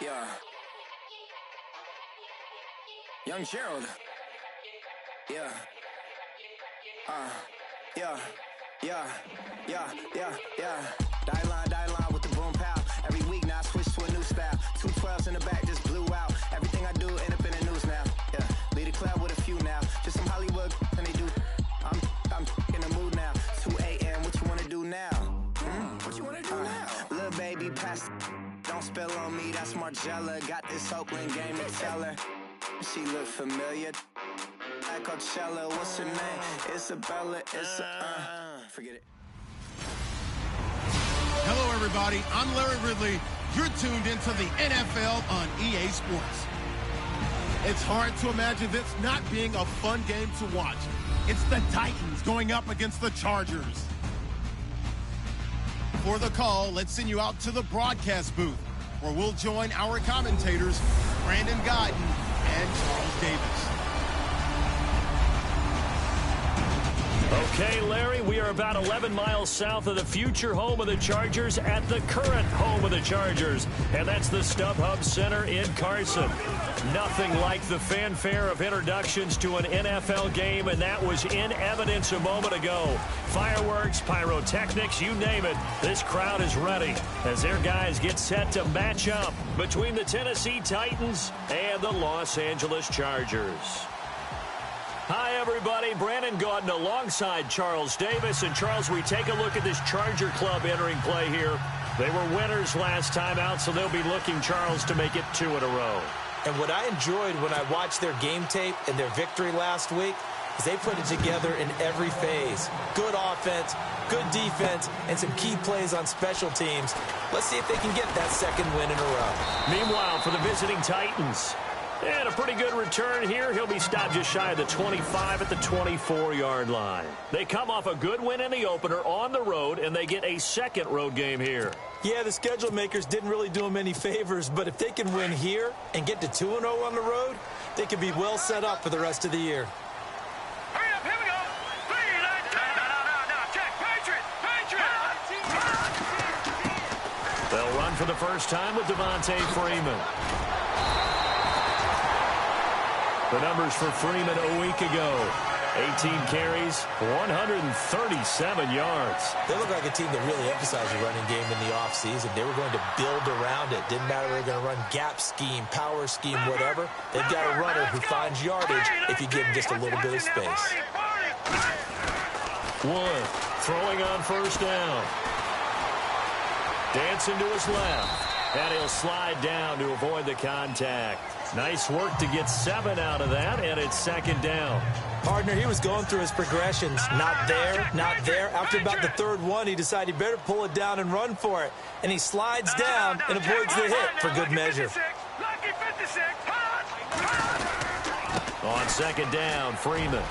Yeah. Young Gerald. Yeah. Yeah. Die line with the boom pow. Every week now I switch to a new style. 212s in the back just blew out. Everything I do end up in the news now. Yeah. Lead a club with a few now. Just some Hollywood and they do. I'm in the mood now. 2 a.m. What you wanna do now? What you wanna do now? Little baby, pass. Don't spill on me. That's Margella. Got this Oakland game to tell her. She look familiar. Like Coachella. What's her name? Isabella. Forget it. Hello, everybody. I'm Larry Ridley. You're tuned into the NFL on EA Sports. It's hard to imagine this not being a fun game to watch. It's the Titans going up against the Chargers. For the call, let's send you out to the broadcast booth, where we'll join our commentators, Brandon Guyton and Charles Davis. Okay, Larry, we are about 11 miles south of the future home of the Chargers at the current home of the Chargers, and that's the StubHub Center in Carson. Nothing like the fanfare of introductions to an NFL game, and that was in evidence a moment ago. Fireworks, pyrotechnics, you name it. This crowd is ready as their guys get set to match up between the Tennessee Titans and the Los Angeles Chargers. Hi, everybody. Brandon Guyton alongside Charles Davis. And, Charles, we take a look at this Charger club entering play here. They were winners last time out, so they'll be looking, Charles, to make it 2 in a row. And what I enjoyed when I watched their game tape and their victory last week is they put it together in every phase. Good offense, good defense, and some key plays on special teams. Let's see if they can get that second win in a row. Meanwhile, for the visiting Titans, and a pretty good return here. He'll be stopped just shy of the 25 at the 24-yard line. They come off a good win in the opener on the road, and they get a second road game here. Yeah, the schedule makers didn't really do them any favors, but if they can win here and get to 2-0 on the road, they can be well set up for the rest of the year. Hurry up, here we go. No, check. Patriot. They'll run for the first time with Devontae Freeman. The numbers for Freeman a week ago. 18 carries, 137 yards. They look like a team that really emphasized the running game in the offseason. They were going to build around it. Didn't matter if they were going to run gap scheme, power scheme, whatever. They've got a runner who finds yardage if you give him just a little bit of space. Wood throwing on first down. Dancing to his left. And he'll slide down to avoid the contact. Nice work to get 7 out of that, and it's second down. Partner, he was going through his progressions. Not there, not there. After about the third one, he decided he better pull it down and run for it. And he slides down and avoids the hit for good measure. On second down, Freeman.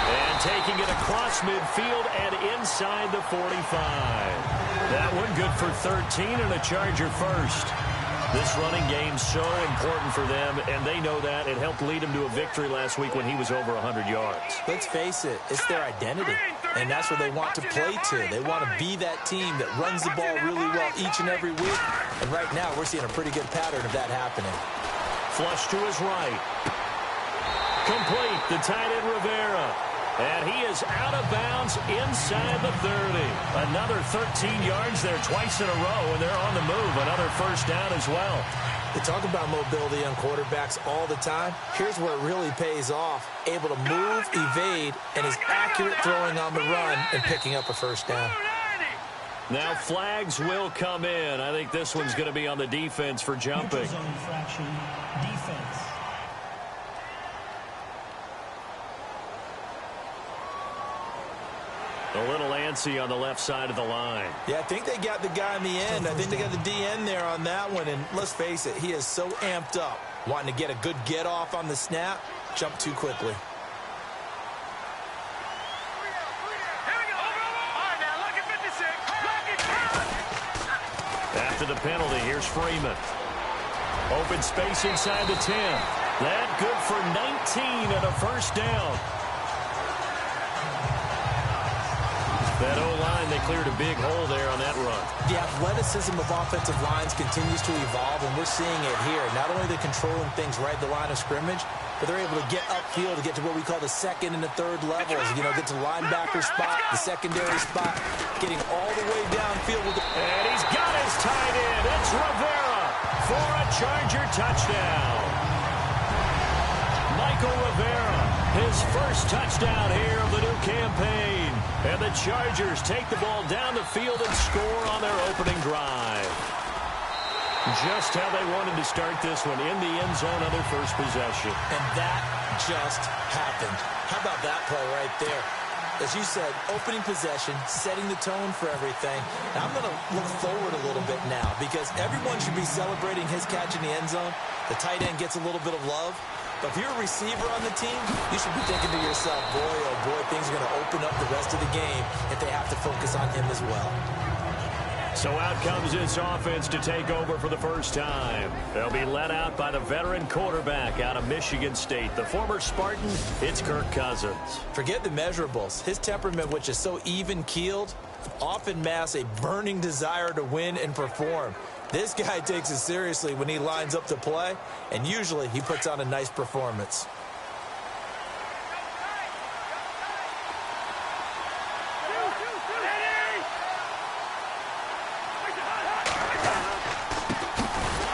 And taking it across midfield and inside the 45. That one good for 13 and a Charger first. This running game's so important for them, and they know that. It helped lead him to a victory last week when he was over 100 yards. Let's face it, it's their identity, and that's what they want to play to. They want to be that team that runs the ball really well each and every week, and right now we're seeing a pretty good pattern of that happening. Flush to his right. Complete, the tight end Rivera. And he is out of bounds inside the 30. Another 13 yards there twice in a row, and they're on the move. Another first down as well. They talk about mobility on quarterbacks all the time. Here's where it really pays off. Able to move, evade, and is accurate throwing on the run and picking up a first down. Now flags will come in. I think this one's going to be on the defense for jumping. Zone infraction, defense. A little antsy on the left side of the line. Yeah, I think they got the guy in the end. I think they got the DN there on that one. And let's face it, he is so amped up. Wanting to get a good get off on the snap. Jump too quickly. After the penalty, here's Freeman. Open space inside the 10. That good for 19 and a first down. That O-line, they cleared a big hole there on that run. The athleticism of offensive lines continues to evolve, and we're seeing it here. Not only are they controlling things right at the line of scrimmage, but they're able to get upfield to get to what we call the second and the third levels. You know, get to the linebacker spot, the secondary spot, getting all the way downfield with the... And he's got his tight end. It's Rivera for a Charger touchdown. Michael Rivera, his first touchdown here of the new campaign. And the Chargers take the ball down the field and score on their opening drive. Just how they wanted to start this one, in the end zone on their first possession. And that just happened. How about that play right there? As you said, opening possession, setting the tone for everything. Now I'm going to look forward a little bit now because everyone should be celebrating his catch in the end zone. The tight end gets a little bit of love. But if you're a receiver on the team, you should be thinking to yourself, boy, oh boy, things are going to open up the rest of the game if they have to focus on him as well. So out comes this offense to take over for the first time. They'll be led out by the veteran quarterback out of Michigan State. The former Spartan, it's Kirk Cousins. Forget the measurables. His temperament, which is so even-keeled, often masks a burning desire to win and perform. This guy takes it seriously when he lines up to play, and usually he puts on a nice performance.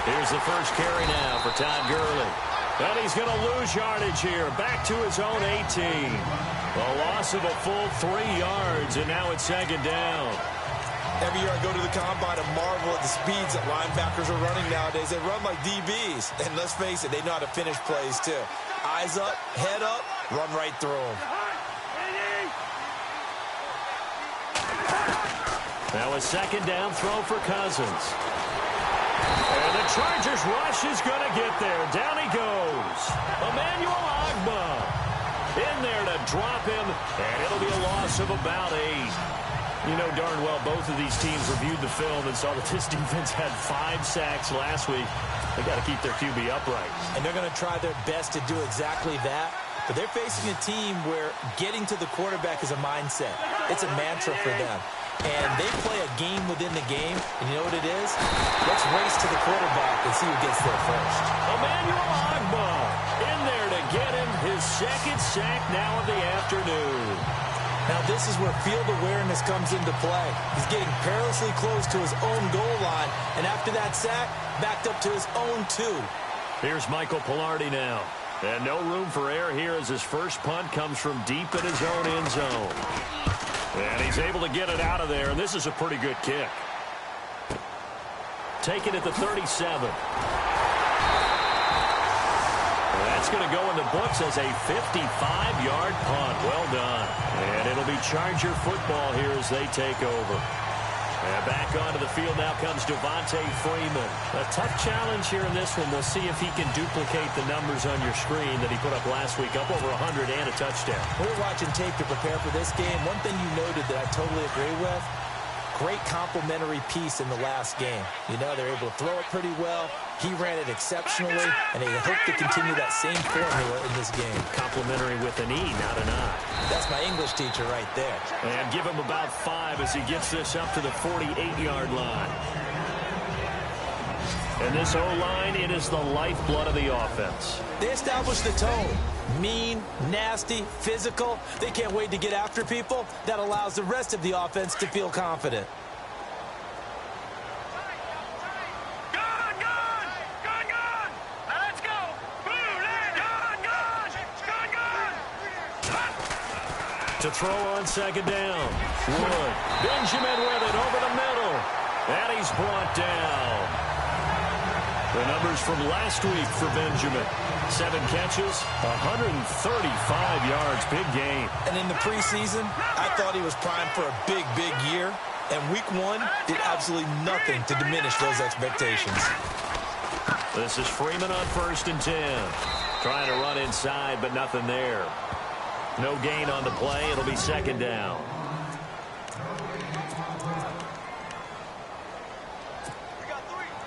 Here's the first carry now for Todd Gurley. And he's going to lose yardage here. Back to his own 18. A loss of a full 3 yards, and now it's second down. Every year I go to the combine and marvel at the speeds that linebackers are running nowadays. They run like DBs. And let's face it, they know how to finish plays too. Eyes up, head up, run right through them. Now a second down throw for Cousins. And the Chargers rush is going to get there. Down he goes. Emmanuel Ogbah in there to drop him, and it'll be a loss of about 8. You know darn well both of these teams reviewed the film and saw that this defense had 5 sacks last week. They got to keep their QB upright. And they're going to try their best to do exactly that. But they're facing a team where getting to the quarterback is a mindset. It's a mantra for them. And they play a game within the game. And you know what it is? Let's race to the quarterback and see who gets there first. Emmanuel Ogbah in there to get him his second sack now of the afternoon. Now this is where field awareness comes into play. He's getting perilously close to his own goal line. And after that sack, backed up to his own 2. Here's Michael Pilardi now. And no room for error here as his first punt comes from deep in his own end zone. And he's able to get it out of there, and this is a pretty good kick. Taken at the 37. That's going to go in the books as a 55-yard punt. Well done. And it'll be Charger football here as they take over. And back onto the field now comes Devontae Freeman. A tough challenge here in this one. We'll see if he can duplicate the numbers on your screen that he put up last week, up over 100 and a touchdown. We're watching tape to prepare for this game. One thing you noted that I totally agree with, great complimentary piece in the last game. You know, they're able to throw it pretty well. He ran it exceptionally, and they hope to continue that same formula in this game. Complimentary with an E, not an I. That's my English teacher right there. And give him about 5 as he gets this up to the 48-yard line. And this O-line, it is the lifeblood of the offense. They establish the tone. Mean, nasty, physical. They can't wait to get after people. That allows the rest of the offense to feel confident. To throw on second down. Wood. Benjamin with it over the middle. And he's brought down. The numbers from last week for Benjamin. 7 catches, 135 yards. Big game. And in the preseason, I thought he was primed for a big, big year. And week 1 did absolutely nothing to diminish those expectations. This is Freeman on 1st and 10. Trying to run inside, but nothing there. No gain on the play. It'll be second down.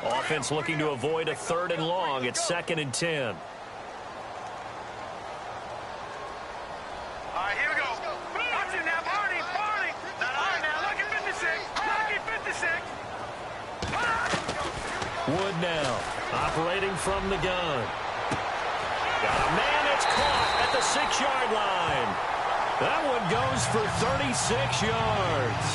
Offense looking to avoid a 3rd and long. It's 2nd and 10. All right, here we go. Watch it now, Barney. Now, Wood now, operating from the gun. Got a man, it's caught at the 6-yard line. That one goes for 36 yards.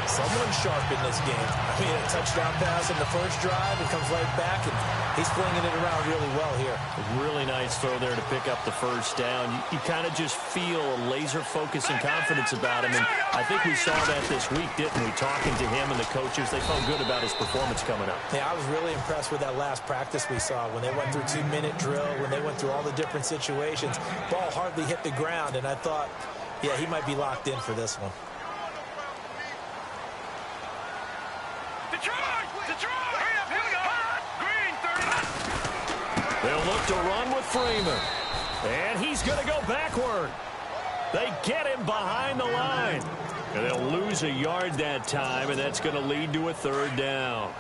Someone sharp in this game. I mean, a touchdown pass in the first drive and comes right back, and he's flinging it around really well here. Really nice throw there to pick up the first down. You kind of just feel a laser focus and confidence about him, and I think we saw that this week, didn't we? Talking to him and the coaches, they felt good about his performance coming up. Yeah, I was really impressed with that last practice we saw when they went through 2-minute drill, when they went through all the different situations. Ball hardly hit the ground, and I thought, yeah, he might be locked in for this one. Detroit! Hurry up, here we go! Green, 30. They'll look to run with Freeman. And he's going to go backward. They get him behind the line. And they'll lose a yard that time, and that's going to lead to a 3rd down.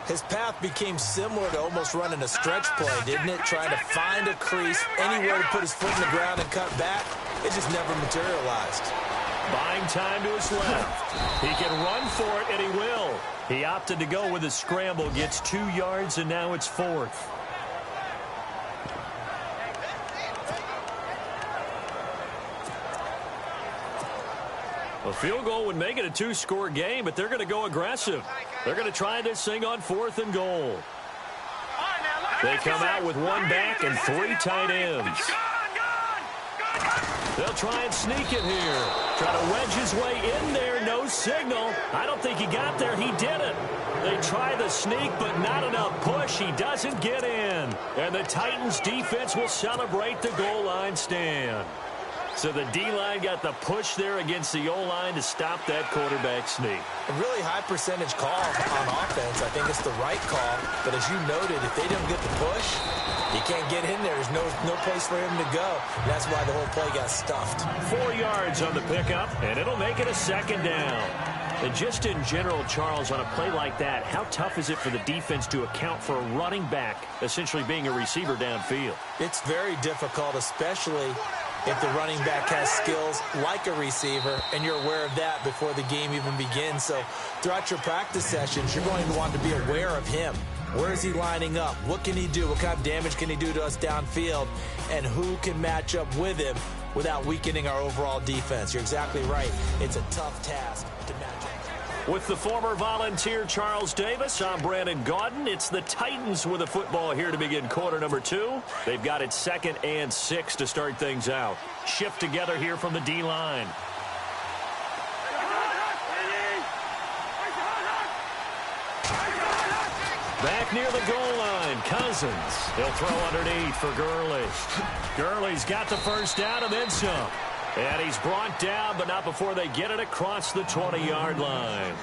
His path became similar to almost running a stretch play, didn't it? Trying to find a crease, anywhere to put his foot in the ground and cut back. It just never materialized. Buying time to his left. He can run for it, and he will. He opted to go with a scramble, gets 2 yards, and now it's 4th. A field goal would make it a 2-score game, but they're going to go aggressive. They're going to try this thing on 4th and goal. They come out with 1 back and 3 tight ends. They'll try and sneak it here. Try to wedge his way in there. No signal. I don't think he got there. He didn't. They try the sneak, but not enough push. He doesn't get in. And the Titans defense will celebrate the goal line stand. So the D-line got the push there against the O-line to stop that quarterback sneak. A really high percentage call on offense. I think it's the right call. But as you noted, if they don't get the push, he can't get in there. There's no place for him to go. And that's why the whole play got stuffed. 4 yards on the pickup, and it'll make it a 2nd down. And just in general, Charles, on a play like that, how tough is it for the defense to account for a running back essentially being a receiver downfield? It's very difficult, especially if the running back has skills like a receiver, and you're aware of that before the game even begins. So throughout your practice sessions, you're going to want to be aware of him. Where is he lining up? What can he do? What kind of damage can he do to us downfield? And who can match up with him without weakening our overall defense? You're exactly right. It's a tough task to match up. With the former Volunteer Charles Davis, I'm Brandon Gaudin. It's the Titans with the football here to begin quarter number 2. They've got it 2nd and 6 to start things out. Shift together here from the D-line. Back near the goal line, Cousins. He'll throw underneath for Gurley. Gurley's got the first down and then some. And he's brought down, but not before they get it across the 20-yard line.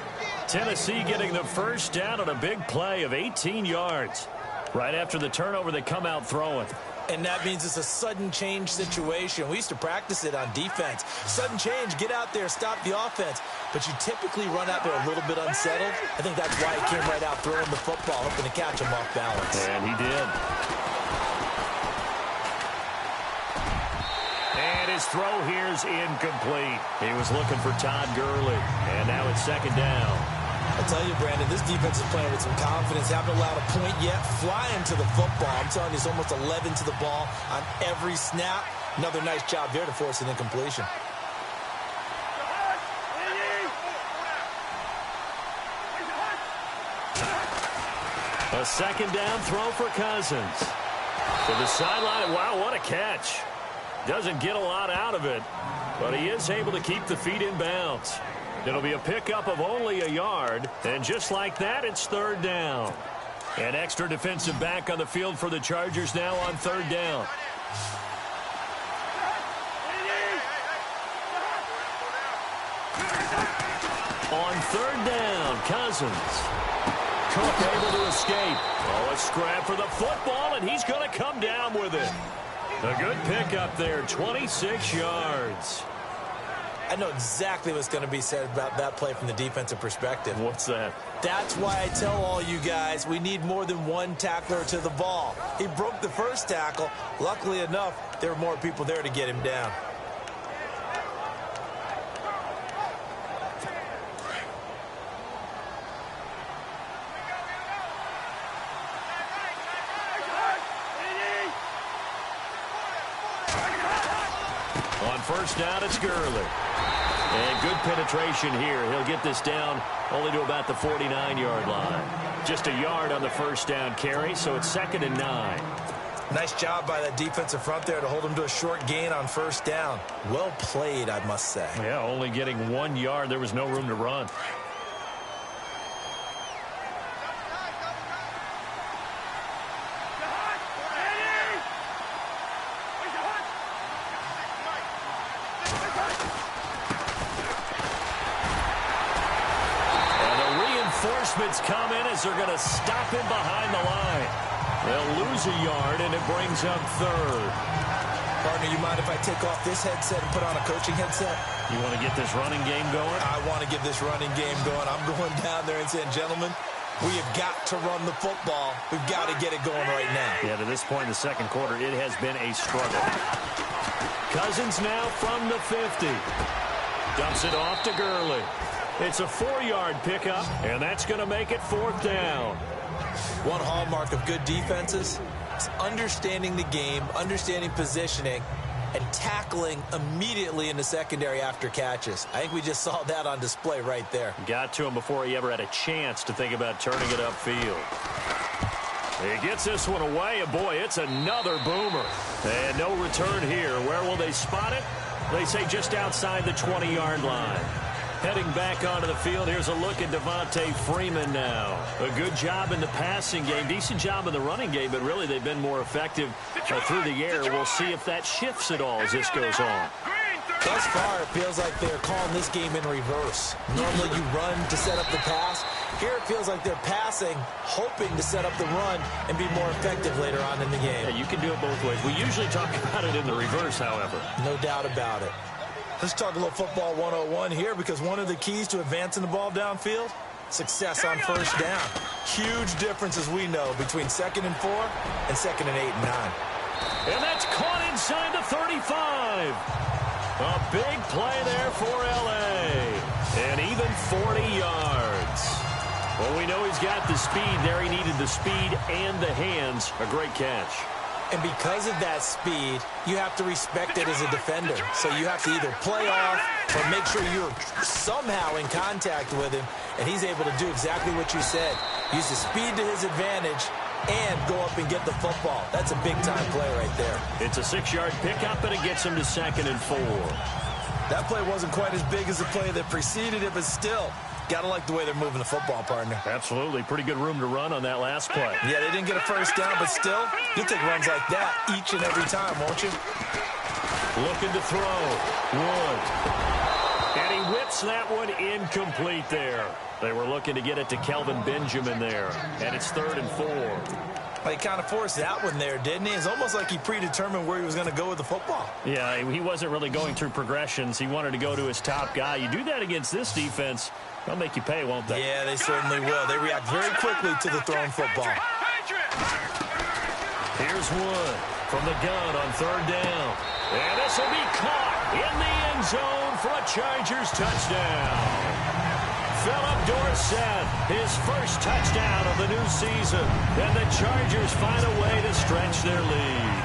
Tennessee getting the first down on a big play of 18 yards. Right after the turnover, they come out throwing. And that means it's a sudden change situation. We used to practice it on defense. Sudden change, get out there, stop the offense. But you typically run out there a little bit unsettled. I think that's why he came right out throwing the football, hoping to catch him off balance. And he did. And his throw here is incomplete. He was looking for Todd Gurley. And now it's 2nd down. I tell you, Brandon, this defense is playing with some confidence. Haven't allowed a point yet. Flying to the football. I'm telling you, it's almost 11 to the ball on every snap. Another nice job there to force an incompletion. A 2nd down throw for Cousins. To the sideline. Wow, what a catch. Doesn't get a lot out of it, but he is able to keep the feet in bounds. It'll be a pickup of only a yard, and just like that, it's 3rd down. An extra defensive back on the field for the Chargers now on 3rd down. On 3rd down, Cousins. Cook able to escape. Oh, a scrap for the football, and he's going to come down with it. A good pickup there, 26 yards. I know exactly what's going to be said about that play from the defensive perspective. What's that? That's why I tell all you guys we need more than one tackler to the ball. He broke the first tackle. Luckily enough, there were more people there to get him down. On first down, it's Gurley. And good penetration here. He'll get this down only to about the 49-yard line. Just a yard on the first down carry, so it's 2nd and 9. Nice job by that defensive front there to hold him to a short gain on first down. Well played, I must say. Yeah, only getting 1 yard. There was no room to run. Come in as they're going to stop him behind the line. They'll lose a yard, and it brings up 3rd. Partner, you mind if I take off this headset and put on a coaching headset? You want to get this running game going? I want to get this running game going. I'm going down there and saying, gentlemen, we have got to run the football. We've got to get it going right now. Yeah, to this point in the second quarter, it has been a struggle. Cousins now from the 50. Dumps it off to Gurley. It's a 4-yard pickup, and that's going to make it 4th down. One hallmark of good defenses is understanding the game, understanding positioning, and tackling immediately in the secondary after catches. I think we just saw that on display right there. Got to him before he ever had a chance to think about turning it upfield. He gets this one away, and boy, it's another boomer. And no return here. Where will they spot it? They say just outside the 20-yard line. Heading back onto the field, here's a look at Devontae Freeman now. A good job in the passing game, decent job in the running game, but really they've been more effective through the air. We'll see if that shifts at all as this goes on. Thus far, it feels like they're calling this game in reverse. Normally you run to set up the pass. Here it feels like they're passing, hoping to set up the run and be more effective later on in the game. Yeah, you can do it both ways. We usually talk about it in the reverse, however. No doubt about it. Let's talk a little football 101 here, because one of the keys to advancing the ball downfield, success on first down. Huge difference, as we know, between 2nd and 4 and 2nd and 8 and 9. And that's caught inside the 35. A big play there for L.A. And even 40 yards. Well, we know he's got the speed there. He needed the speed and the hands. A great catch. And because of that speed, you have to respect it as a defender. So you have to either play off or make sure you're somehow in contact with him, and he's able to do exactly what you said. Use the speed to his advantage and go up and get the football. That's a big-time play right there. It's a 6-yard pickup, and it gets him to 2nd and 4. That play wasn't quite as big as the play that preceded it, but still, gotta like the way they're moving the football, partner. Absolutely. Pretty good room to run on that last play. Yeah, they didn't get a first down, but still, you'll take runs like that each and every time, won't you? Looking to throw. Wood. And he whips that one incomplete there. They were looking to get it to Kelvin Benjamin there. And it's 3rd and 4. Well, he kind of forced that one there, didn't he? It's almost like he predetermined where he was going to go with the football. Yeah, he wasn't really going through progressions. He wanted to go to his top guy. You do that against this defense, they'll make you pay, won't they? Yeah, they certainly will. They react very quickly to the thrown football. Here's Wood from the gun on 3rd down. And this will be caught in the end zone for a Chargers touchdown. Philip Dorsett, his first touchdown of the new season. And the Chargers find a way to stretch their lead.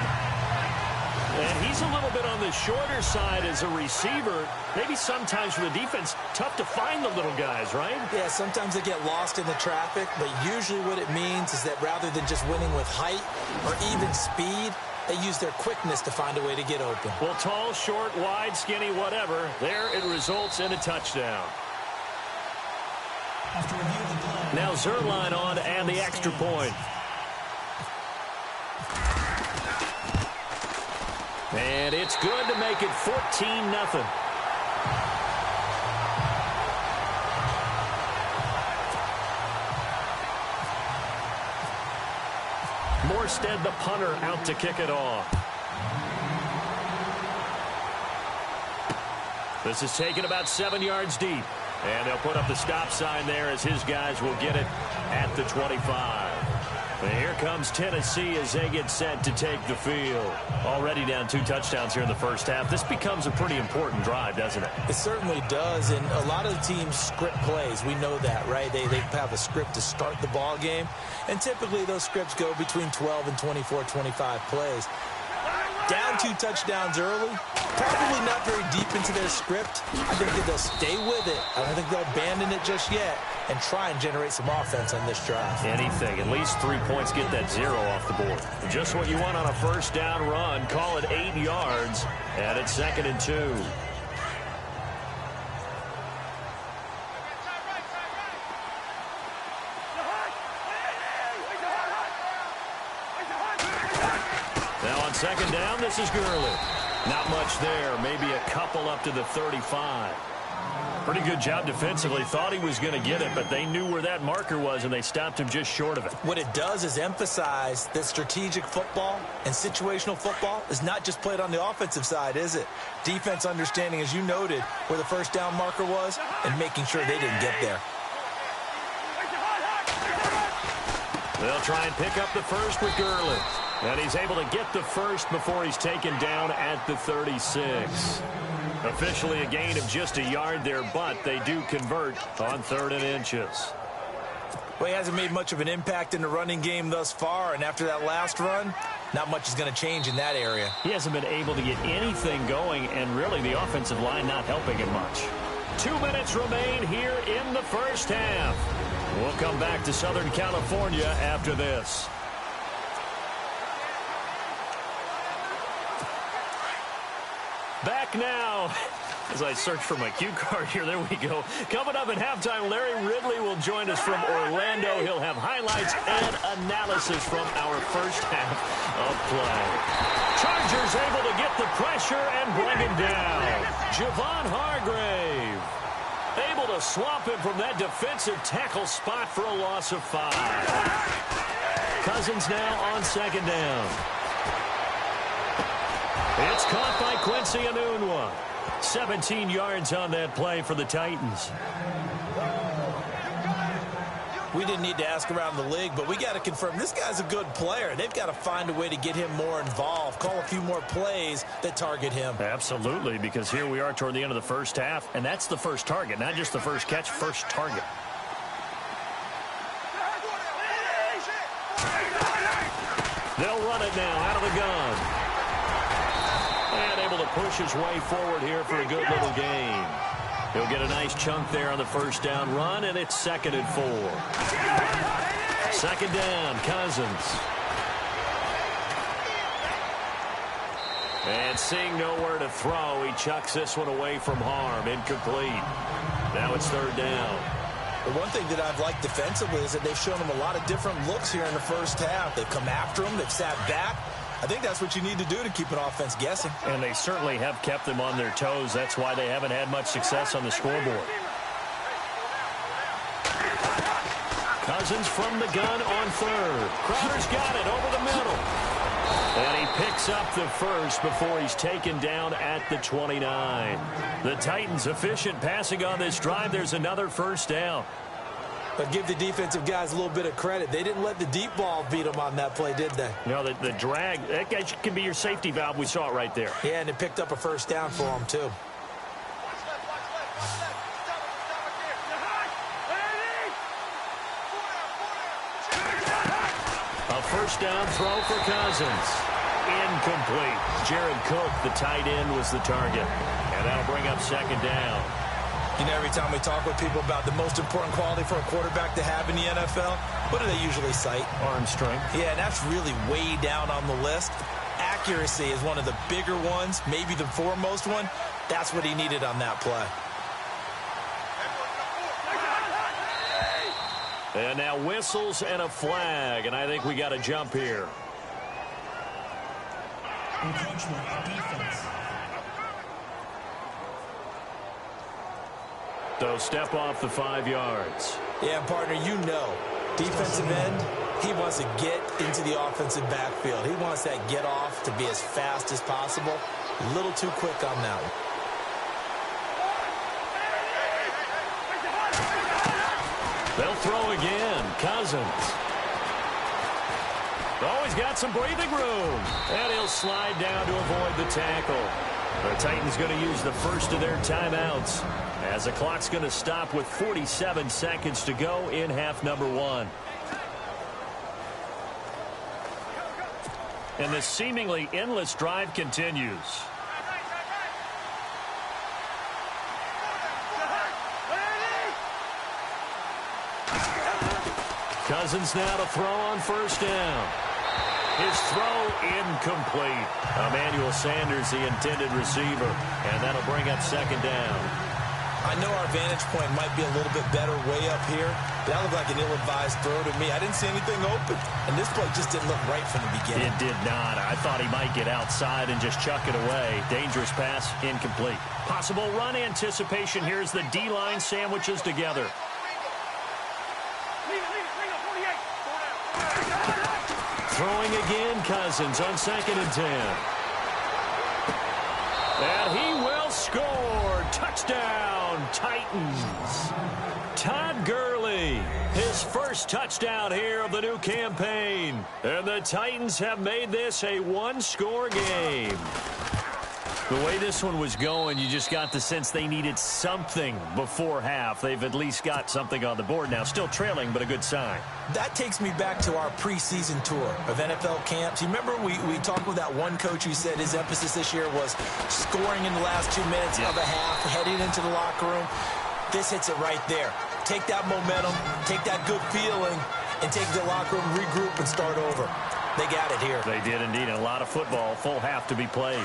And he's a little bit on the shorter side as a receiver. Maybe sometimes for the defense, tough to find the little guys, right? Yeah, sometimes they get lost in the traffic, but usually what it means is that rather than just winning with height or even speed, they use their quickness to find a way to get open. Well, tall, short, wide, skinny, whatever, there it results in a touchdown. Now Zerline on and the extra point. And it's good to make it 14-0. Morstead, the punter, out to kick it off. This is taken about 7 yards deep. And they'll put up the stop sign there as his guys will get it at the 25. And here comes Tennessee as they get set to take the field. Already down 2 touchdowns here in the first half. This becomes a pretty important drive, doesn't it? It certainly does, and a lot of the teams script plays. We know that, right? They have a script to start the ball game, and typically those scripts go between 12 and 24, 25 plays. Down 2 touchdowns early, Probably not very deep into their script. I think that they'll stay with it. I don't think they'll abandon it just yet and try and generate some offense on this drive. Anything. At least 3 points, get that 0 off the board. Just what you want on a first down run. Call it 8 yards, and it's 2nd and 2. Now on 2nd down, this is Gurley. Not much there. Maybe a couple up to the 35. Pretty good job defensively. Thought he was going to get it, but they knew where that marker was, and they stopped him just short of it. What it does is emphasize that strategic football and situational football is not just played on the offensive side, is it? Defense understanding, as you noted, where the first down marker was and making sure they didn't get there. They'll try and pick up the first with Gurley. And he's able to get the first before he's taken down at the 36. Officially a gain of just a yard there, but they do convert on 3rd and inches. Well, he hasn't made much of an impact in the running game thus far, and after that last run, not much is going to change in that area. He hasn't been able to get anything going, and really the offensive line not helping him much. 2 minutes remain here in the first half. We'll come back to Southern California after this. Back now, as I search for my cue card here, there we go. Coming up at halftime, Larry Ridley will join us from Orlando. He'll have highlights and analysis from our first half of play. Chargers able to get the pressure and bring him down. Javon Hargrave able to swap him from that defensive tackle spot for a loss of 5. Cousins now on 2nd down. It's caught by Quincy Enunwa. 17 yards on that play for the Titans. We didn't need to ask around the league, but we got to confirm this guy's a good player. They've got to find a way to get him more involved, call a few more plays that target him. Absolutely, because here we are toward the end of the first half, and that's the first target, not just the first catch, first target. They'll run it now out of the gun. And able to push his way forward here for a good little gain. He'll get a nice chunk there on the first down run, and it's 2nd and 4. 2nd down, Cousins. And seeing nowhere to throw, he chucks this one away from harm. Incomplete. Now it's 3rd down. The one thing that I've liked defensively is that they've shown him a lot of different looks here in the first half. They've come after him. They've sat back. I think that's what you need to do to keep an offense guessing. And they certainly have kept them on their toes. That's why they haven't had much success on the scoreboard. Cousins from the gun on 3rd. Crowder's got it over the middle. And he picks up the first before he's taken down at the 29. The Titans efficient passing on this drive. There's another first down. But give the defensive guys a little bit of credit. They didn't let the deep ball beat them on that play, did they? No, the drag, that can be your safety valve. We saw it right there. Yeah, and it picked up a first down for them, too. A first down throw for Cousins. Incomplete. Jared Cook, the tight end, was the target. And that'll bring up 2nd down. You know, every time we talk with people about the most important quality for a quarterback to have in the NFL, what do they usually cite? Arm strength. Yeah, and that's really way down on the list. Accuracy is one of the bigger ones, maybe the foremost one. That's what he needed on that play. And now whistles and a flag, and I think we got to jump here. Encroachment, defense. So step off the 5 yards. Yeah, partner, you know, defensive end, he wants to get into the offensive backfield. He wants that get off to be as fast as possible. A little too quick on that one. They'll throw again. Cousins. Oh, he's got some breathing room. And he'll slide down to avoid the tackle. The Titans going to use the first of their timeouts, as the clock's going to stop with 47 seconds to go in half number 1. And the seemingly endless drive continues. Cousins now to throw on first down. His throw incomplete. Emmanuel Sanders, the intended receiver, and that'll bring up second down. I know our vantage point might be a little bit better way up here, but that looked like an ill-advised throw to me. I didn't see anything open, and this play just didn't look right from the beginning. It did not. I thought he might get outside and just chuck it away. Dangerous pass, incomplete. Possible run anticipation. Here's the D-line sandwiches together. Throwing again, Cousins on 2nd and 10. And he will score. Touchdown, Titans. Todd Gurley, his first touchdown here of the new campaign. And the Titans have made this a one-score game. The way this one was going, you just got the sense they needed something before half. They've at least got something on the board now. Still trailing, but a good sign. That takes me back to our preseason tour of NFL camps. You remember we talked with that one coach who said his emphasis this year was scoring in the last 2 minutes of a half, heading into the locker room. This hits it right there. Take that momentum, take that good feeling, and take the locker room, regroup, and start over. They got it here. They did indeed. A lot of football, full half to be played.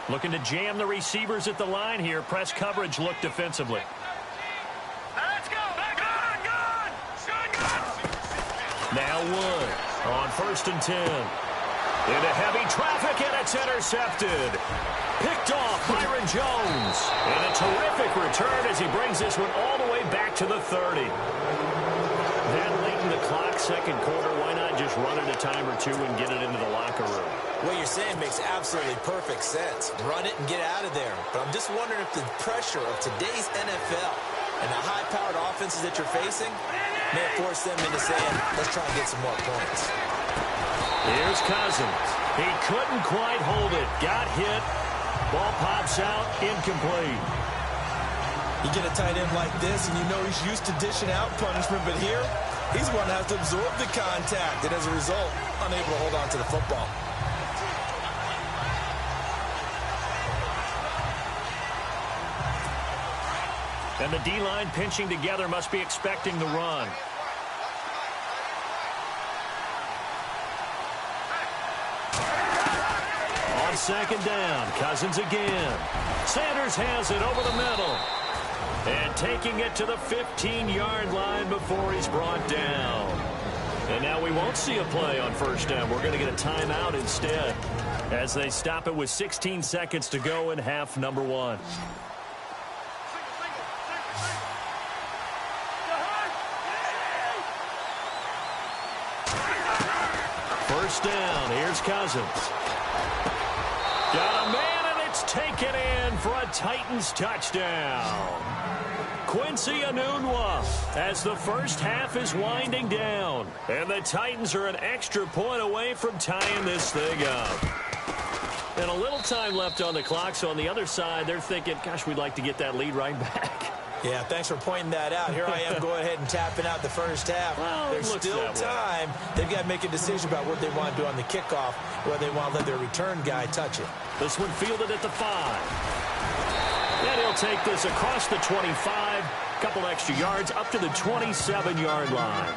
Looking to jam the receivers at the line here. Press coverage look defensively. Let's go. Good. Now Wood on 1st and 10. Into heavy traffic, and it's intercepted. Picked off Byron Jones. And a terrific return as he brings this one all the way back to the 30. That late in the clock, second quarter, why not just run it a time or two and get it into the locker room? What you're saying makes absolutely perfect sense. Run it and get out of there. But I'm just wondering if the pressure of today's NFL and the high-powered offenses that you're facing may force them into saying, let's try and get some more points. Here's Cousins. He couldn't quite hold it. Got hit. Ball pops out. Incomplete. You get a tight end like this, and you know he's used to dishing out punishment, but here, he's the one that has to absorb the contact, and as a result, unable to hold on to the football. And the D-line pinching together must be expecting the run. On 2nd down, Cousins again. Sanders has it over the middle. And taking it to the 15-yard line before he's brought down. And now we won't see a play on 1st down. We're going to get a timeout instead as they stop it with 16 seconds to go in half number 1. First down, here's Cousins. Got a man, and it's taken in for a Titans touchdown. Quincy Enunwa as the first half is winding down. And the Titans are an extra point away from tying this thing up. And a little time left on the clock, so on the other side, they're thinking, gosh, we'd like to get that lead right back. Yeah, thanks for pointing that out. Here I am going ahead and tapping out the first half. Well, there's still time. They've got to make a decision about what they want to do on the kickoff, whether they want to let their return guy touch it. This one fielded at the 5. And he'll take this across the 25, couple extra yards up to the 27-yard line.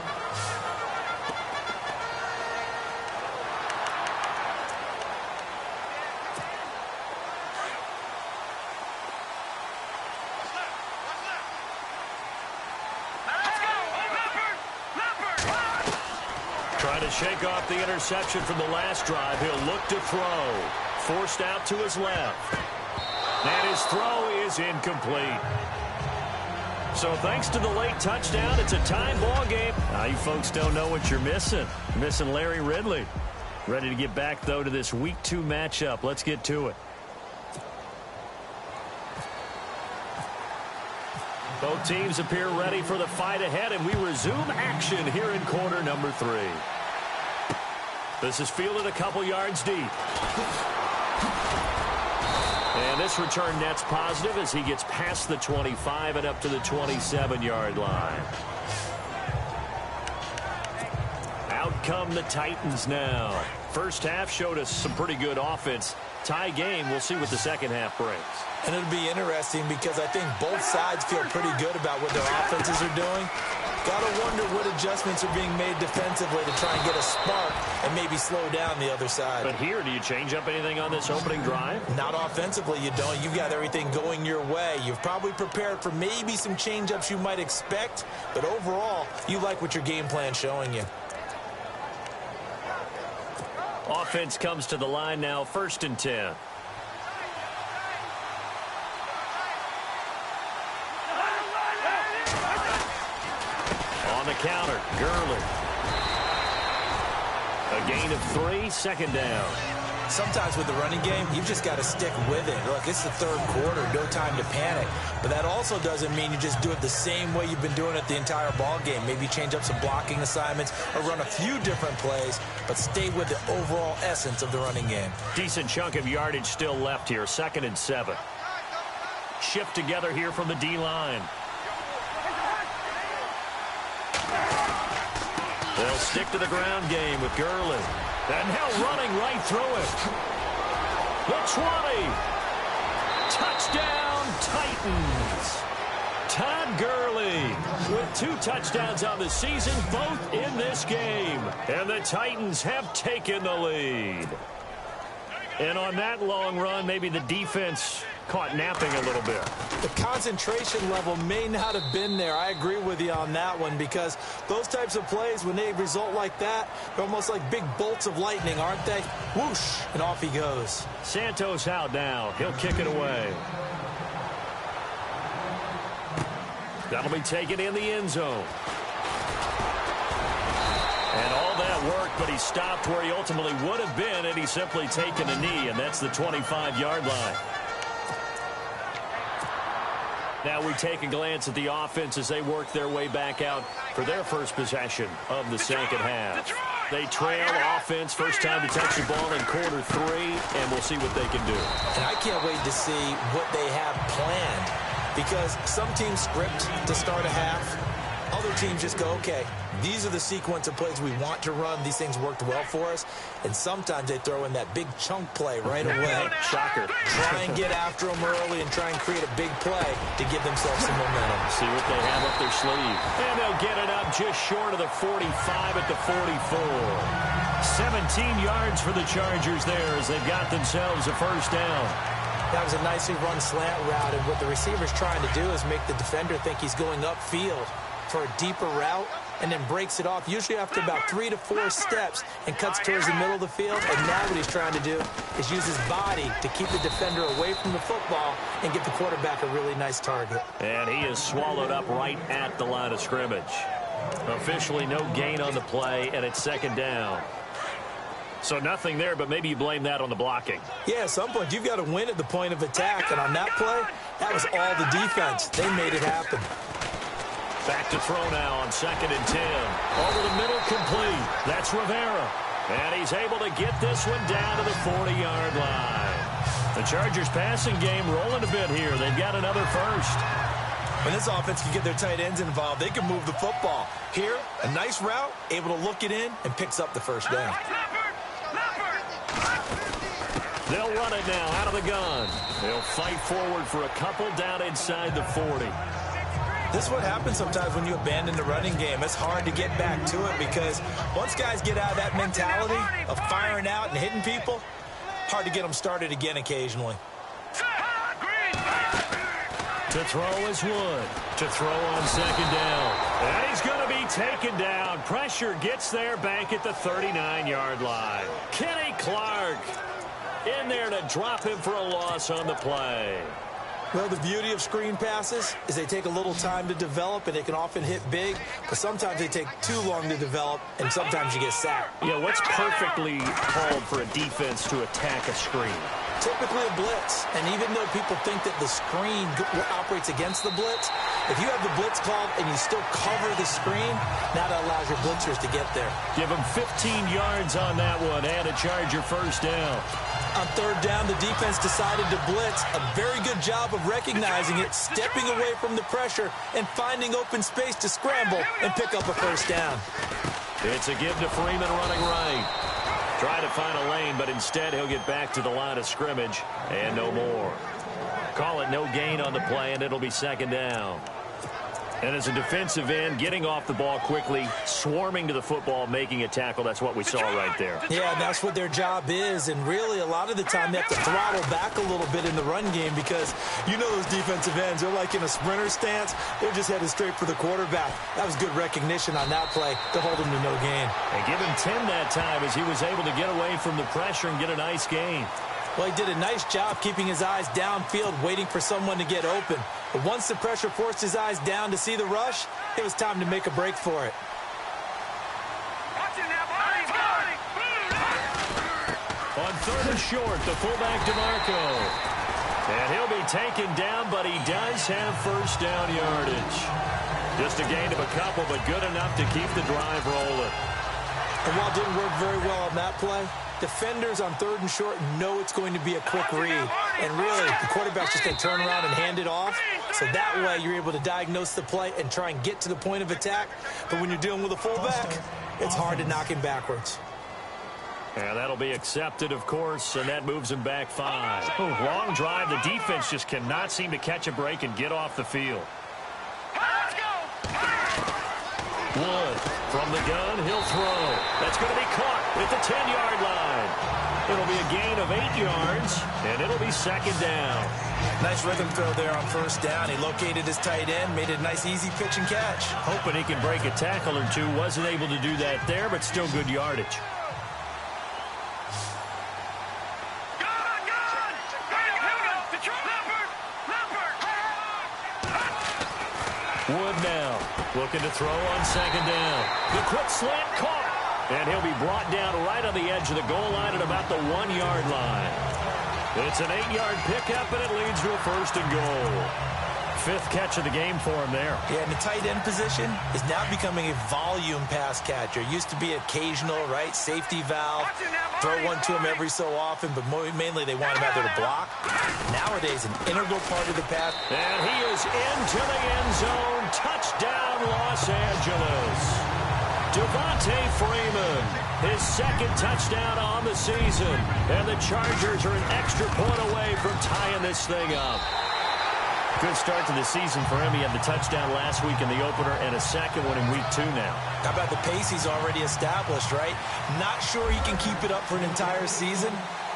Trying to shake off the interception from the last drive. He'll look to throw. Forced out to his left. And his throw is incomplete. So thanks to the late touchdown, it's a tie ball game. Now you folks don't know what you're missing. You're missing Larry Ridley. Ready to get back, though, to this Week 2 matchup. Let's get to it. Both teams appear ready for the fight ahead, and we resume action here in quarter number 3. This is fielded a couple yards deep. And this return net's positive as he gets past the 25 and up to the 27-yard line. Out come the Titans now. First half showed us some pretty good offense. Tie game, we'll see what the second half brings. And it'll be interesting because I think both sides feel pretty good about what their offenses are doing. Gotta wonder what adjustments are being made defensively to try and get a spark and maybe slow down the other side. But here, do you change up anything on this opening drive? Not offensively, you don't. You've got everything going your way. You've probably prepared for maybe some change-ups you might expect, but overall, you like what your game plan's showing you. Offense comes to the line now, 1st and 10. On the counter, Gurley. A gain of 3, 2nd down. Sometimes with the running game, you've just got to stick with it. Look, it's the 3rd quarter, no time to panic. But that also doesn't mean you just do it the same way you've been doing it the entire ball game. Maybe change up some blocking assignments or run a few different plays, but stay with the overall essence of the running game. Decent chunk of yardage still left here, 2nd and 7. Shift together here from the D-line. They'll stick to the ground game with Gurley. And now running right through it. The 20. Touchdown, Titans. Todd Gurley with 2 touchdowns on the season, both in this game. And the Titans have taken the lead. And on that long run, maybe the defense caught napping a little bit. The concentration level may not have been there. I agree with you on that one, because those types of plays, when they result like that, they're almost like big bolts of lightning, aren't they? Whoosh, and off he goes. Santos out now. He'll kick it away. That'll be taken in the end zone. And all that work, but he stopped where he ultimately would have been had he simply taken a knee, and that's the 25-yard line. Now we take a glance at the offense as they work their way back out for their first possession of the second half. They trail offense, first time to touch the ball in quarter 3, and we'll see what they can do. And I can't wait to see what they have planned, because some teams script to start a half. Other teams just go, okay, these are the sequence of plays we want to run. These things worked well for us. And sometimes they throw in that big chunk play right away. Shocker. Try and get after them early and try and create a big play to give themselves some momentum. See what they have up their sleeve. And they'll get it up just short of the 45 at the 44. 17 yards for the Chargers there as they've got themselves a first down. That was a nicely run slant route, and what the receiver's trying to do is make the defender think he's going upfield for a deeper route, and then breaks it off, usually after about 3 to 4 steps, and cuts towards the middle of the field. And now what he's trying to do is use his body to keep the defender away from the football and get the quarterback a really nice target. And he is swallowed up right at the line of scrimmage. Officially no gain on the play, and it's 2nd down. So nothing there, but maybe you blame that on the blocking. Yeah, at some point you've got to win at the point of attack, and on that play, that was all the defense. They made it happen. Back to throw now on 2nd and 10. Over the middle, complete. That's Rivera. And he's able to get this one down to the 40-yard line. The Chargers passing game rolling a bit here. They've got another first. When this offense can get their tight ends involved, they can move the football. Here, a nice route, able to look it in, and picks up the first down. They'll run it now out of the gun. They'll fight forward for a couple down inside the 40. This is what happens sometimes when you abandon the running game. It's hard to get back to it, because once guys get out of that mentality of firing out and hitting people, hard to get them started again occasionally. To throw is Wood. To throw on 2nd down. And he's going to be taken down. Pressure gets there back at the 39-yard line. Kenny Clark in there to drop him for a loss on the play. Well, the beauty of screen passes is they take a little time to develop, and they can often hit big, but sometimes they take too long to develop, and sometimes you get sacked. Yeah, what's perfectly called for a defense to attack a screen? Typically a blitz, and even though people think that the screen operates against the blitz, if you have the blitz called and you still cover the screen, now that allows your blitzers to get there. Give them 15 yards on that one and a Charger first down. On 3rd down, the defense decided to blitz. A very good job of recognizing it, stepping away from the pressure, and finding open space to scramble and pick up a first down. It's a give to Freeman running right. Try to find a lane, but instead he'll get back to the line of scrimmage and no more. Call it no gain on the play, and it'll be 2nd down. And as a defensive end, getting off the ball quickly, swarming to the football, making a tackle, that's what we saw right there. Yeah, and that's what their job is. And really, a lot of the time, they have to throttle back a little bit in the run game because you know those defensive ends, they're like in a sprinter stance. They're just headed straight for the quarterback. That was good recognition on that play to hold him to no gain. And give him 10 that time as he was able to get away from the pressure and get a nice gain. Well, he did a nice job keeping his eyes downfield, waiting for someone to get open. But once the pressure forced his eyes down to see the rush, it was time to make a break for it. On third and short, the fullback DeMarco. And he'll be taken down, but he does have first down yardage. Just a gain of a couple, but good enough to keep the drive rolling. And while it didn't work very well on that play, defenders on third and short know it's going to be a quick read. And really, the quarterback's just going to turn around and hand it off. So that way, you're able to diagnose the play and try and get to the point of attack. But when you're dealing with a fullback, it's hard to knock him backwards. And that'll be accepted, of course, and that moves him back 5. Oh, long drive. The defense just cannot seem to catch a break and get off the field. Wood from the gun, he'll throw. That's going to be caught at the 10-yard line. It'll be a gain of 8 yards, and it'll be second down. Nice rhythm throw there on first down. He located his tight end, made it a nice, easy pitch and catch. Hoping he can break a tackle or two. Wasn't able to do that there, but still good yardage. Wood now looking to throw on second down. The quick slant caught. And he'll be brought down right on the edge of the goal line at about the 1-yard line. It's an 8-yard pickup, and it leads to a first and goal. 5th catch of the game for him there. Yeah, and the tight end position is now becoming a volume pass catcher. Used to be occasional, right, safety valve. Throw one to him every so often, but mainly they want him out there to block. Nowadays, an integral part of the pass. And he is into the end zone. Touchdown, Los Angeles. Devontae Freeman, his second touchdown on the season. And the Chargers are an extra point away from tying this thing up. Good start to the season for him. He had the touchdown last week in the opener and a second one in week 2 now. How about the pace he's already established, right? Not sure he can keep it up for an entire season,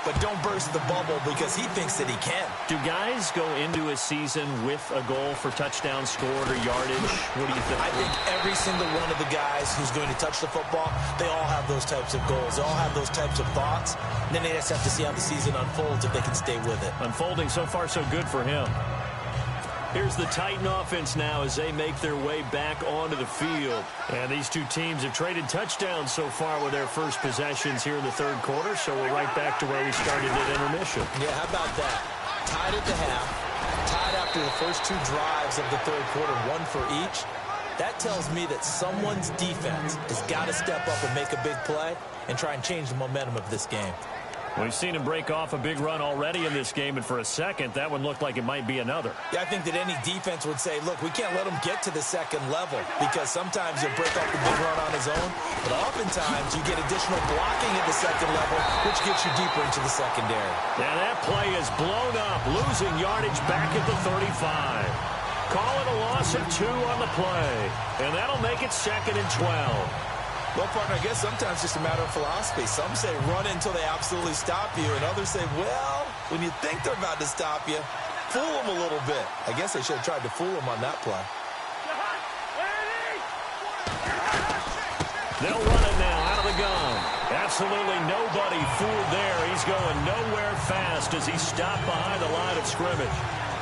but don't burst the bubble because he thinks that he can. Do guys go into a season with a goal for touchdown scored or yardage? What do you think? I think every single one of the guys who's going to touch the football, they all have those types of goals. They all have those types of thoughts. And then they just have to see how the season unfolds if they can stay with it. Unfolding so far so good for him. Here's the Titan offense now as they make their way back onto the field. And these two teams have traded touchdowns so far with their first possessions here in the third quarter, so we're right back to where we started at intermission. Yeah, how about that? Tied at the half, tied after the first 2 drives of the third quarter, 1 for each. That tells me that someone's defense has got to step up and make a big play and try and change the momentum of this game. We've seen him break off a big run already in this game, and for a second, that one looked like it might be another. Yeah, I think that any defense would say, look, we can't let him get to the second level because sometimes he'll break off the big run on his own, but oftentimes you get additional blocking at the second level, which gets you deeper into the secondary. Now that play is blown up, losing yardage back at the 35. Call it a loss of 2 on the play, and that'll make it second and 12. Well, partner, I guess sometimes it's just a matter of philosophy. Some say run until they absolutely stop you, and others say, well, when you think they're about to stop you, fool them a little bit. I guess they should have tried to fool them on that play. They'll run it now out of the gun. Absolutely nobody fooled there. He's going nowhere fast as he's stopped behind the line of scrimmage.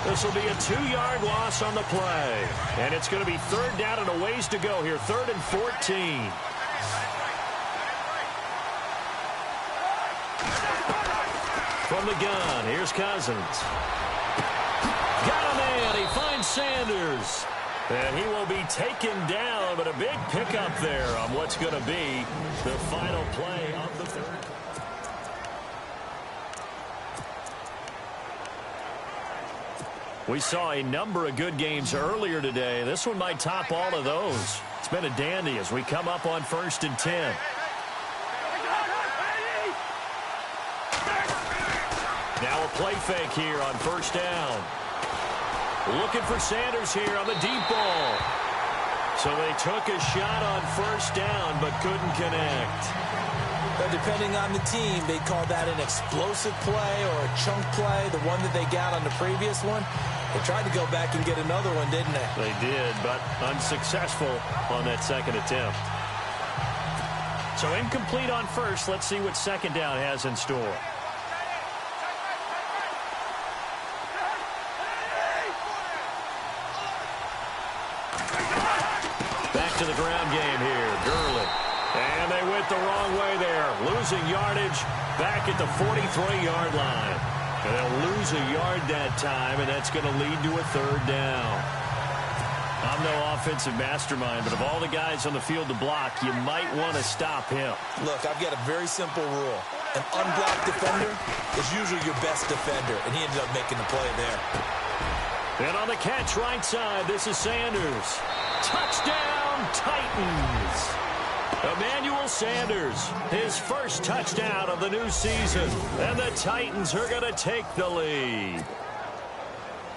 This will be a 2-yard loss on the play. And it's going to be third down and a ways to go here. 3rd and 14. From the gun, here's Cousins. Got a man. He finds Sanders. And he will be taken down, but a big pickup there on what's going to be the final play of the third. We saw a number of good games earlier today. This one might top all of those. It's been a dandy as we come up on 1st and 10. Now a play fake here on first down. Looking for Sanders here on the deep ball. So they took a shot on first down, but couldn't connect. But depending on the team, they call that an explosive play or a chunk play, the one that they got on the previous one. They tried to go back and get another one, didn't they? They did, but unsuccessful on that second attempt. So incomplete on first. Let's see what second down has in store. Back to the ground game here. Gurley. And they went the wrong way there. Losing yardage back at the 43-yard line. And they'll lose a yard that time, and that's going to lead to a third down. I'm no offensive mastermind, but of all the guys on the field to block, you might want to stop him. Look, I've got a very simple rule. An unblocked defender is usually your best defender, and he ended up making the play there. And on the catch right side, this is Sanders. Touchdown, Titans. Emmanuel Sanders, his first touchdown of the new season. And the Titans are going to take the lead.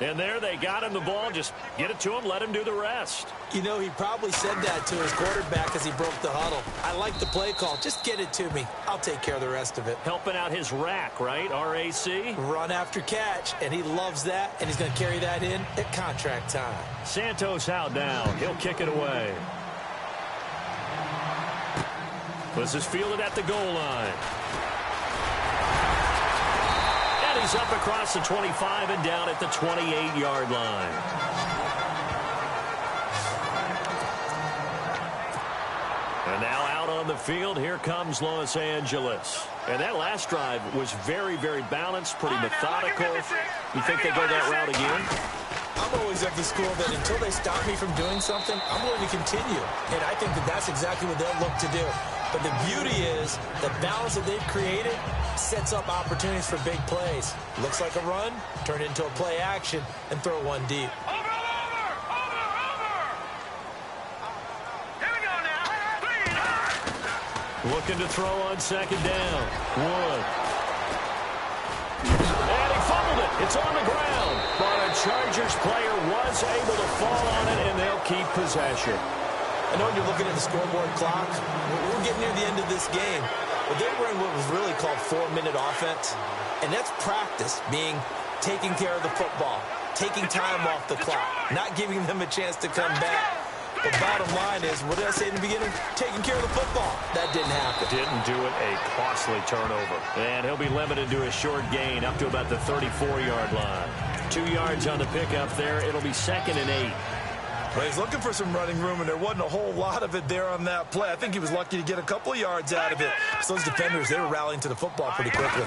And there they got him the ball. Just get it to him, let him do the rest. You know, he probably said that to his quarterback as he broke the huddle. I like the play call. Just get it to me. I'll take care of the rest of it. Helping out his rack, right? RAC? Run after catch, and he loves that, and he's going to carry that in at contract time. Santos out down. He'll kick it away. This is fielded at the goal line. And he's up across the 25 and down at the 28-yard line. And now out on the field, here comes Los Angeles. And that last drive was very, very balanced, pretty methodical. You think they go that route again? I'm always of the school that until they stop me from doing something, I'm going to continue. And I think that that's exactly what they'll look to do. But the beauty is the balance that they've created sets up opportunities for big plays. Looks like a run, turn it into a play action, and throw one deep. Over! Here we go now. Looking to throw on second down. Wood. And he fumbled it. It's on the ground. But a Chargers player was able to fall on it, and they'll keep possession. I know when you're looking at the scoreboard clock, we're getting near the end of this game. But they were in what was really called 4-minute offense. And that's practice, being taking care of the football, taking time off the clock, not giving them a chance to come back. But bottom line is, what did I say in the beginning? Taking care of the football. That didn't happen. Didn't do it. A costly turnover. And he'll be limited to a short gain up to about the 34-yard line. 2 yards on the pickup there. It'll be 2nd and 8. Well, he's looking for some running room, and there wasn't a whole lot of it there on that play. I think he was lucky to get a couple of yards out of it. So those defenders, they were rallying to the football pretty quickly.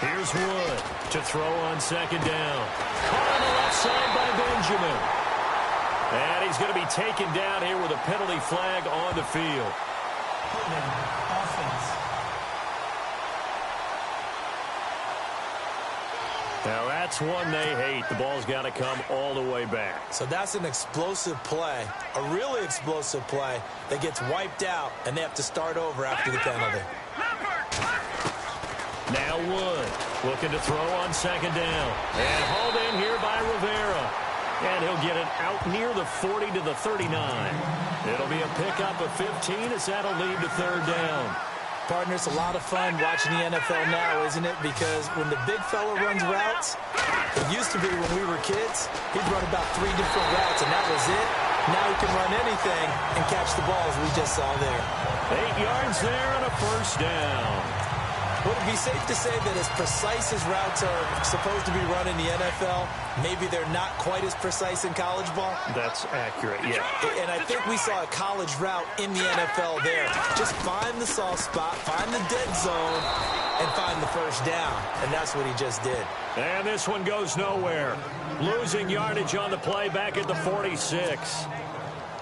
Here's Wood to throw on second down. Caught on the left side by Benjamin. And he's going to be taken down here with a penalty flag on the field. Offense. Now that's one they hate. The ball's got to come all the way back. So that's an explosive play, a really explosive play that gets wiped out, and they have to start over after the penalty. Now Wood looking to throw on second down. And hauled in here by Rivera. And he'll get it out near the 40 to the 39. It'll be a pickup of 15 as that'll lead to third down. Partner, it's a lot of fun watching the NFL now, isn't it? Because when the big fella runs routes, it used to be when we were kids, he'd run about 3 different routes, and that was it. Now he can run anything and catch the ball, as we just saw there. 8 yards there and a first down. Would it be safe to say that as precise as routes are supposed to be run in the NFL, maybe they're not quite as precise in college ball? That's accurate, yeah. And I think we saw a college route in the NFL there. Just find the soft spot, find the dead zone, and find the first down. And that's what he just did. And this one goes nowhere. Losing yardage on the play back at the 46.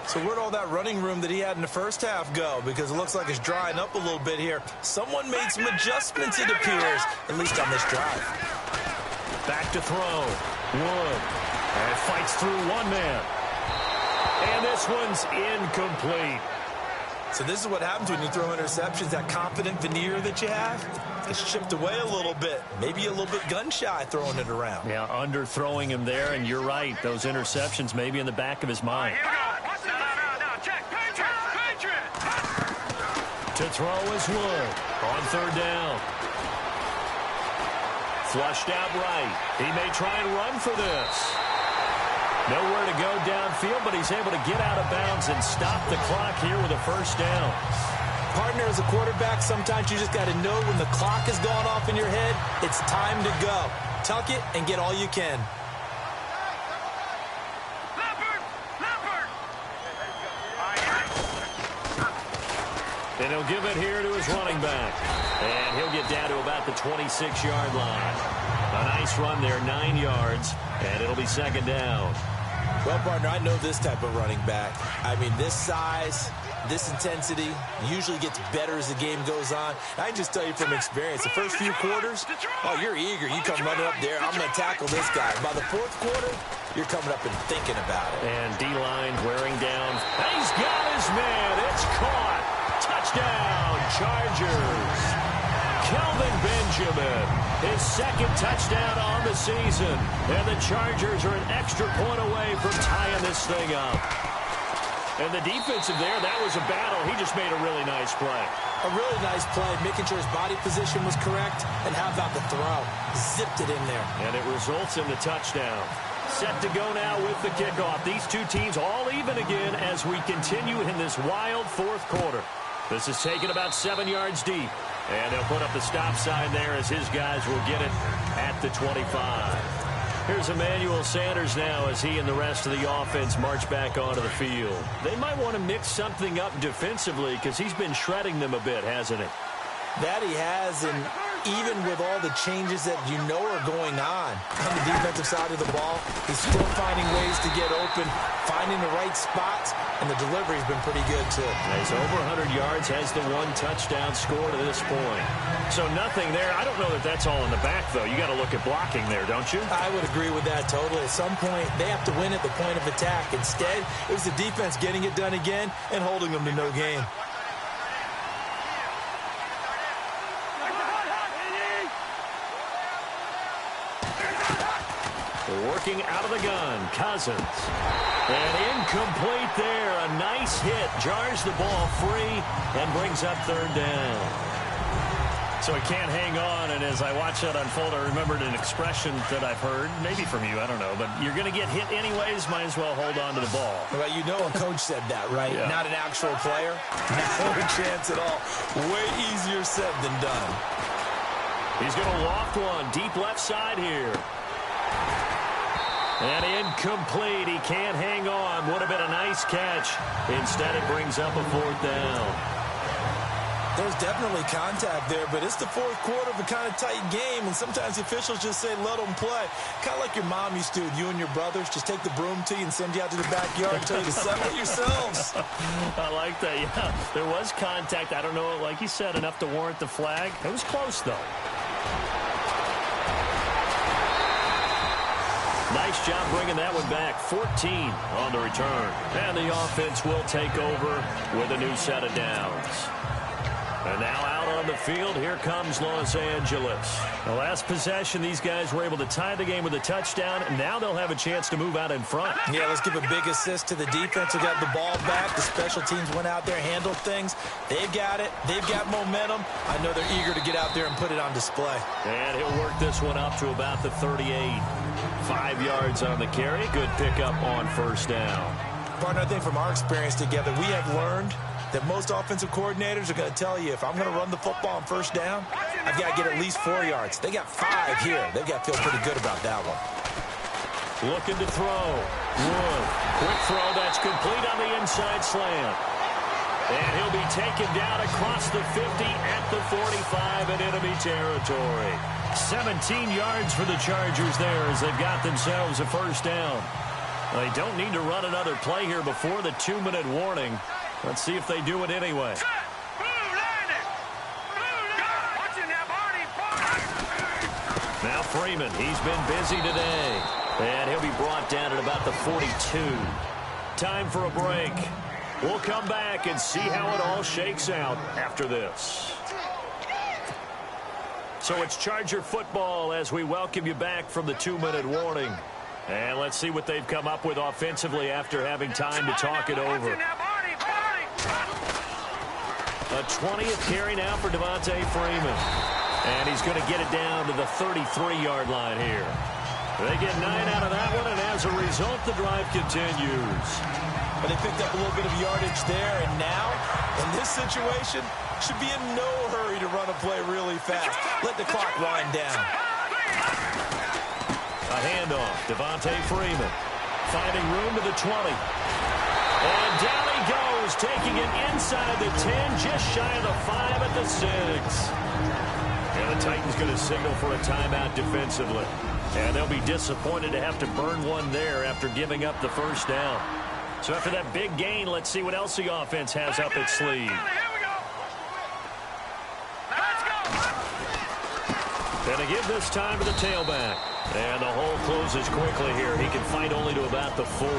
So where'd all that running room that he had in the first half go? Because it looks like it's drying up a little bit here. Someone made some adjustments, it appears, at least on this drive. Back to throw. Wood. And fights through one man. And this one's incomplete. So this is what happens when you throw interceptions. That confident veneer that you have, it's chipped away a little bit. Maybe a little bit gun-shy throwing it around. Yeah, underthrowing him there, and you're right. Those interceptions maybe in the back of his mind. Here we go. Watch that. To throw is Wood on third down. Flushed out right. He may try and run for this. Nowhere to go downfield, but he's able to get out of bounds and stop the clock here with a first down. Partner, as a quarterback, sometimes you just got to know when the clock has gone off in your head, it's time to go. Tuck it and get all you can. And he'll give it here to his running back. And he'll get down to about the 26-yard line. A nice run there, 9 yards, and it'll be second down. Well, partner, I know this type of running back. I mean, this size, this intensity usually gets better as the game goes on. I can just tell you from experience, the first few quarters, oh, you're eager. You come running up there, I'm going to tackle this guy. By the fourth quarter, you're coming up and thinking about it. And D-line wearing down. He's got his man. It's caught. Touchdown, Chargers. Kelvin Benjamin, his second touchdown on the season. And the Chargers are an extra point away from tying this thing up. And the defensive there, that was a battle. He just made a really nice play. A really nice play, making sure his body position was correct. And how about the throw? Zipped it in there. And it results in the touchdown. Set to go now with the kickoff. These two teams all even again as we continue in this wild fourth quarter. This is taken about 7 yards deep. And they'll put up the stop sign there as his guys will get it at the 25. Here's Emmanuel Sanders now as he and the rest of the offense march back onto the field. They might want to mix something up defensively because he's been shredding them a bit, hasn't he? That he has, and even with all the changes that you know are going on the defensive side of the ball, he's still finding ways to get open, finding the right spots, and the delivery's been pretty good, too. He's over 100 yards, has the 1 touchdown score to this point. So nothing there. I don't know that that's all in the back, though. You got to look at blocking there, don't you? I would agree with that totally. At some point, they have to win at the point of attack. Instead, it was the defense getting it done again and holding them to no gain. Working out of the gun, Cousins. And incomplete there. A nice hit. Jars the ball free and brings up third down. So he can't hang on, and as I watch that unfold, I remembered an expression that I've heard, maybe from you, I don't know, but you're going to get hit anyways, might as well hold on to the ball. Well, you know a coach said that, right? Yeah. Not an actual player. No chance at all. Way easier said than done. He's going to loft one deep left side here. And incomplete. He can't hang on. Would have been a nice catch. Instead, it brings up a fourth down. There's definitely contact there, but it's the fourth quarter of a kind of tight game, and sometimes the officials just say, let them play. Kind of like your mom used to, you and your brothers, just take the broom to you and send you out to the backyard and tell you to settle it yourselves. I like that, yeah. There was contact. I don't know, like you said, enough to warrant the flag. It was close, though. Nice job bringing that one back. 14 on the return. And the offense will take over with a new set of downs. And now out on the field, here comes Los Angeles. The last possession, these guys were able to tie the game with a touchdown, and now they'll have a chance to move out in front. Yeah, let's give a big assist to the defense who got the ball back. The special teams went out there, handled things. They've got it. They've got momentum. I know they're eager to get out there and put it on display. And he'll work this one up to about the 38. 5 yards on the carry. Good pickup on first down. Partner, I think from our experience together, we have learned that most offensive coordinators are going to tell you, if I'm going to run the football on first down, I've got to get at least 4 yards. They got 5 here. They've got to feel pretty good about that one. Looking to throw. Wood. Quick throw. That's complete on the inside slant. And he'll be taken down across the 50 at the 45 in enemy territory. 17 yards for the Chargers there as they've got themselves a first down. They don't need to run another play here before the 2-minute warning. Let's see if they do it anyway. Now Freeman, he's been busy today. And he'll be brought down at about the 42. Time for a break. We'll come back and see how it all shakes out after this. So it's Charger football as we welcome you back from the 2-minute warning. And let's see what they've come up with offensively after having time to talk it over. A A 20th carry now for Devontae Freeman. And he's going to get it down to the 33-yard line here. They get 9 out of that one, and as a result, the drive continues. But they picked up a little bit of yardage there, and now, in this situation, should be in no hurry to run a play really fast. Let the clock wind down. A handoff, Devontae Freeman. Finding room to the 20. And down he goes, taking it inside the 10, just shy of the 5 at the 6. And the Titans going to signal for a timeout defensively. And they'll be disappointed to have to burn one there after giving up the first down. So after that big gain, let's see what else the offense has up its sleeve. And to give this time to the tailback. And the hole closes quickly here. He can fight only to about the 4.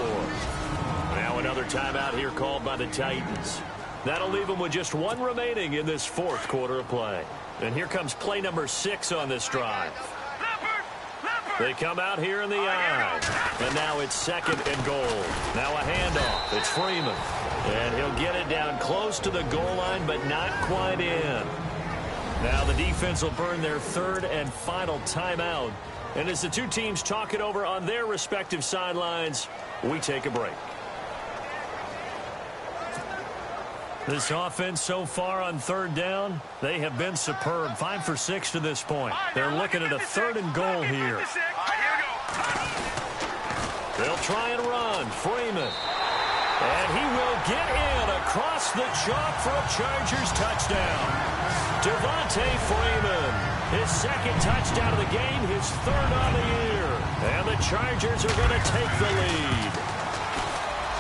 Now another timeout here called by the Titans. That'll leave them with just one remaining in this fourth quarter of play. And here comes play number 6 on this drive. They come out here in the I. And now it's 2nd and goal. Now a handoff. It's Freeman. And he'll get it down close to the goal line, but not quite in. Now the defense will burn their 3rd and final timeout. And as the two teams talk it over on their respective sidelines, we take a break. This offense so far on 3rd down, they have been superb. 5 for 6 to this point. They're looking at a 3rd and goal here. They'll try and run. Freeman. And he will get in across the chalk for a Chargers touchdown. Devontae Freeman. His 2nd touchdown of the game, his 3rd on the year. And the Chargers are going to take the lead.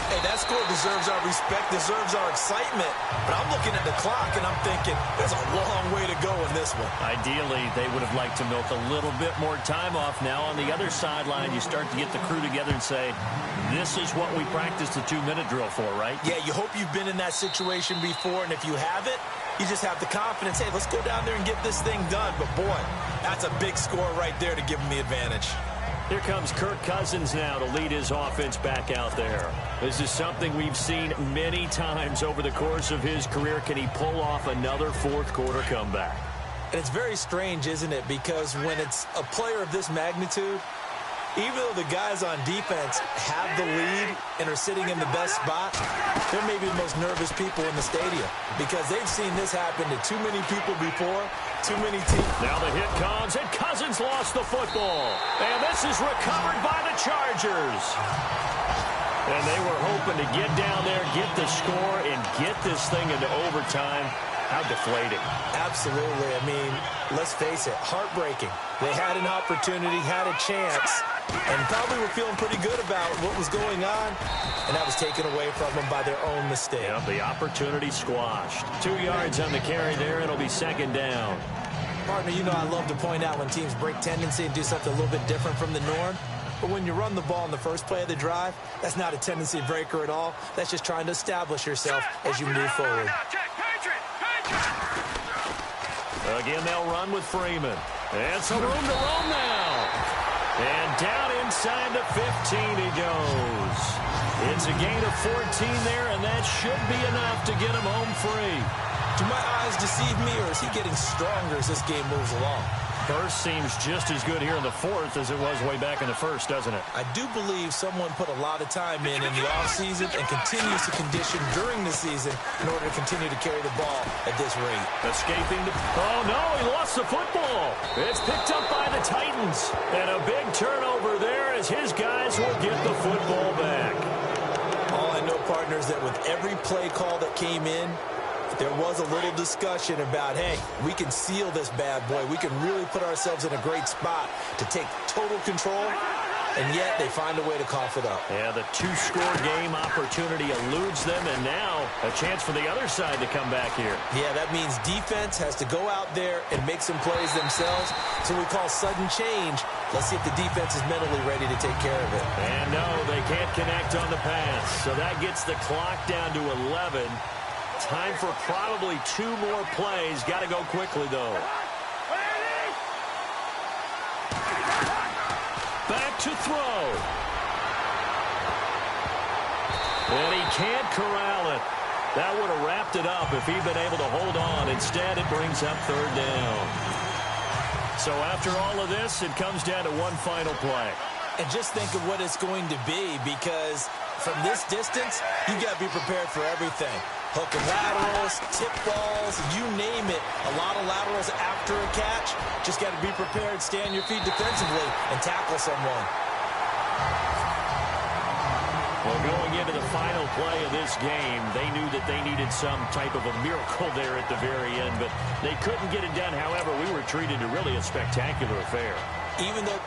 Hey, that score deserves our respect, deserves our excitement. But I'm looking at the clock, and I'm thinking, there's a long way to go in this one. Ideally, they would have liked to milk a little bit more time off. Now, on the other sideline, you start to get the crew together and say, this is what we practiced the 2-minute drill for, right? Yeah, you hope you've been in that situation before, and if you haven't, you just have the confidence, hey, let's go down there and get this thing done. But, boy, that's a big score right there to give them the advantage. Here comes Kirk Cousins now to lead his offense back out there. This is something we've seen many times over the course of his career. Can he pull off another fourth quarter comeback? And it's very strange, isn't it? Because when it's a player of this magnitude, even though the guys on defense have the lead and are sitting in the best spot, they're maybe the most nervous people in the stadium because they've seen this happen to too many people before, too many teams. Now the hit comes, and Cousins lost the football. And this is recovered by the Chargers. And they were hoping to get down there, get the score, and get this thing into overtime. How deflating. Absolutely. I mean, let's face it, heartbreaking. They had an opportunity, had a chance, and probably were feeling pretty good about what was going on, and that was taken away from them by their own mistake. Yeah, the opportunity squashed. 2 yards on the carry there, and it'll be 2nd down. Partner, you know I love to point out when teams break tendency and do something a little bit different from the norm. But when you run the ball in the first play of the drive, that's not a tendency breaker at all. That's just trying to establish yourself as you move forward. Again, they'll run with Freeman. And some room to roam now. And down inside the 15 he goes. It's a gain of 14 there, and that should be enough to get him home free. Do my eyes deceive me, or is he getting stronger as this game moves along? Burst seems just as good here in the 4th as it was way back in the 1st, doesn't it? I do believe someone put a lot of time in the offseason and continues to condition during the season in order to continue to carry the ball at this rate. Escaping the... Oh, no, he lost the football. It's picked up by the Titans. And a big turnover there as his guys will get the football back. All I know, partners, that with every play call that came in, there was a little discussion about, hey, we can seal this bad boy. We can really put ourselves in a great spot to take total control, and yet they find a way to cough it up. Yeah, the 2-score game opportunity eludes them, and now a chance for the other side to come back here. Yeah, that means defense has to go out there and make some plays themselves. So we call sudden change. Let's see if the defense is mentally ready to take care of it. And no, they can't connect on the pass. So that gets the clock down to 11. Time for probably 2 more plays. Got to go quickly, though. Back to throw. And he can't corral it. That would have wrapped it up if he'd been able to hold on. Instead, it brings up third down. So after all of this, it comes down to one final play. And just think of what it's going to be, because from this distance, you got to be prepared for everything. Hook and laterals, tip balls, you name it. A lot of laterals after a catch. Just got to be prepared, stay on your feet defensively, and tackle someone. Well, going into the final play of this game, they knew that they needed some type of a miracle there at the very end, but they couldn't get it done. However, we were treated to really a spectacular affair. Even though